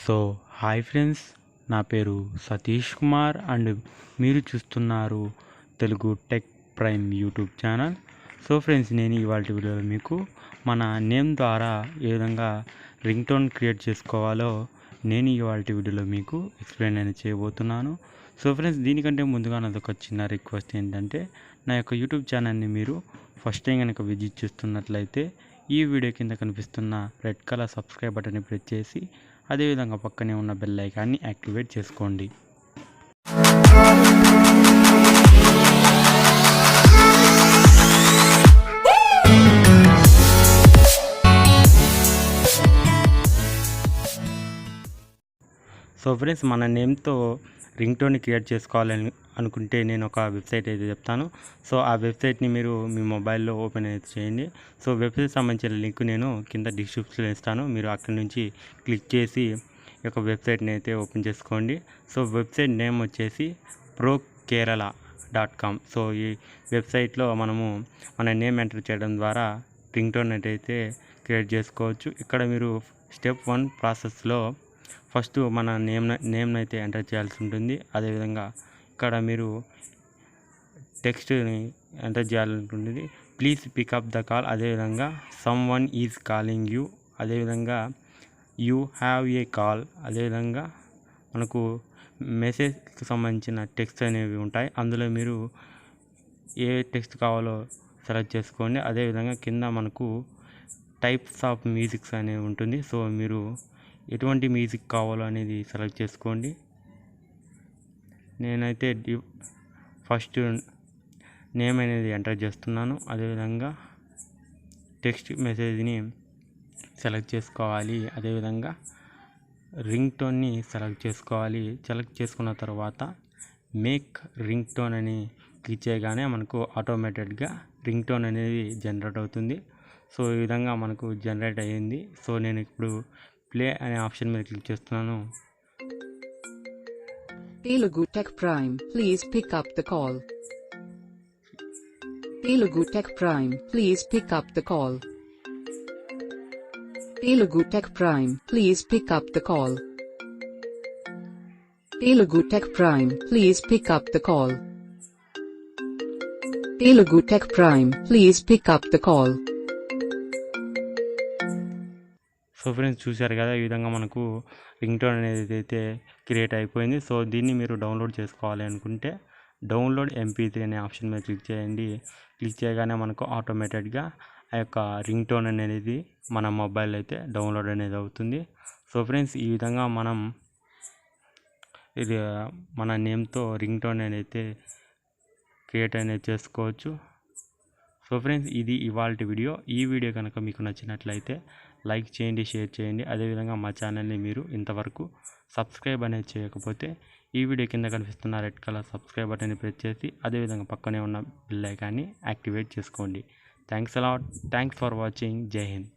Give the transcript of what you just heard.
So hi friends, నా పేరు Satish Kumar and మీరు చూస్తున్నారు Telugu tech prime YouTube channel. So friends, నేను ఇవాళ వీడియోలో మీకు మన నేమ్ ద్వారా ఏ విధంగా రింగ్ టోన్ క్రియేట్ చేసుకోవాలో నేను ఇవాళ వీడియోలో మీకు ఎక్స్ప్లెయిన్ అనేది చేయబోతున్నాను. సో ఫ్రెండ్స్, దీనికంటే ముందుగా నాది ఒక చిన్న రిక్వెస్ట్ ఏంటంటే, నా యొక్క యూట్యూబ్ ఛానల్ని మీరు ఫస్ట్ టైం కనుక విజిట్ చేస్తున్నట్లయితే ఈ వీడియో కింద కనిపిస్తున్న రెడ్ కలర్ సబ్స్క్రైబ్ బటన్ని ప్రెస్ చేసి అదేవిధంగా పక్కనే ఉన్న బెల్ ఐకాన్ని యాక్టివేట్ చేసుకోండి. సో ఫ్రెండ్స్, మన నేమ్తో రింగ్ టోన్ని క్రియేట్ చేసుకోవాలని అనుకుంటే నేను ఒక వెబ్సైట్ అయితే చెప్తాను. సో ఆ వెబ్సైట్ని మీరు మీ మొబైల్లో ఓపెన్ అయితే చేయండి. సో వెబ్సైట్ సంబంధించిన లింక్ నేను కింద డిస్క్రిప్షన్లో ఇస్తాను. మీరు అక్కడి నుంచి క్లిక్ చేసి ఈ యొక్క వెబ్సైట్ని అయితే ఓపెన్ చేసుకోండి. సో వెబ్సైట్ నేమ్ వచ్చేసి prokerala.com. సో ఈ వెబ్సైట్లో మనము మన నేమ్ ఎంటర్ చేయడం ద్వారా రింగ్ టోన్ అయితే క్రియేట్ చేసుకోవచ్చు. ఇక్కడ మీరు స్టెప్ 1 ప్రాసెస్లో ఫస్ట్ మన నేమ్ అయితే ఎంటర్ చేయాల్సి ఉంటుంది. అదేవిధంగా ఇక్కడ మీరు టెక్స్ట్ని ఎంటర్ చేయాలనుకుంటుంది. ప్లీజ్ పికప్ ద కాల్, అదేవిధంగా someone is calling you, అదేవిధంగా యూ హ్యావ్ ఏ కాల్, అదేవిధంగా మనకు మెసేజ్కి సంబంధించిన టెక్స్ట్ అనేవి ఉంటాయి. అందులో మీరు ఏ టెక్స్ట్ కావాలో సెలెక్ట్ చేసుకోండి. అదేవిధంగా కింద మనకు టైప్స్ ఆఫ్ మ్యూజిక్స్ అనేవి ఉంటుంది. సో మీరు ఎటువంటి మ్యూజిక్ కావాలో అనేది సెలెక్ట్ చేసుకోండి. నేనైతే ఫస్ట్ నేమ్ అనేది ఎంటర్ చేస్తున్నాను. అదేవిధంగా టెక్స్ట్ మెసేజ్ని సెలెక్ట్ చేసుకోవాలి. అదేవిధంగా రింగ్ టోన్ని సెలెక్ట్ చేసుకోవాలి. సెలెక్ట్ చేసుకున్న తర్వాత మేక్ రింగ్ టోన్ అని క్లిక్ చేయగానే మనకు ఆటోమేటెడ్గా రింగ్ టోన్ అనేది జనరేట్ అవుతుంది. సో ఈ విధంగా మనకు జనరేట్ అయ్యింది. సో నేను ఇప్పుడు ప్లే అనే ఆప్షన్ మీద క్లిక్ చేస్తున్నాను. TeluguTechPrime, please pick up the call. TeluguTechPrime, please pick up the call. TeluguTechPrime, please pick up the call. TeluguTechPrime, please pick up the call. TeluguTechPrime, please pick up the call. So friends, చూశారు కదా, ఈ విధంగా మనకు ring tone అనేది అయితే create అయిపోయింది. So దీన్ని మీరు డౌన్లోడ్ చేసుకోవాలి అనుకుంటే డౌన్లోడ్ MP3 అనే ఆప్షన్ మీద క్లిక్ చేయండి. క్లిక్ చేయగానే మనకు ఆటోమేటెడ్గా ఆ యొక్క రింగ్ టోన్ అనేది మన మొబైల్ అయితే డౌన్లోడ్ అనేది అవుతుంది. సో ఫ్రెండ్స్, ఈ విధంగా మనం మన నేమ్తో రింగ్ టోన్ అయితే క్రియేట్ అనేది చేసుకోవచ్చు. సో ఫ్రెండ్స్, ఇది ఇవాల్టి వీడియో. ఈ వీడియో కనుక మీకు నచ్చినట్లయితే లైక్ చేయండి, షేర్ చేయండి. అదేవిధంగా మా ఛానల్ని మీరు ఇంతవరకు సబ్స్క్రైబ్ అనేది చేయకపోతే ఈ వీడియో కింద కనిపిస్తున్న రెడ్ కలర్ సబ్స్క్రైబ్ బటన్ని ప్రెస్ చేసి అదేవిధంగా పక్కనే ఉన్న బెల్ ఐకాన్ని యాక్టివేట్ చేసుకోండి. Thanks for watching. జై హింద్.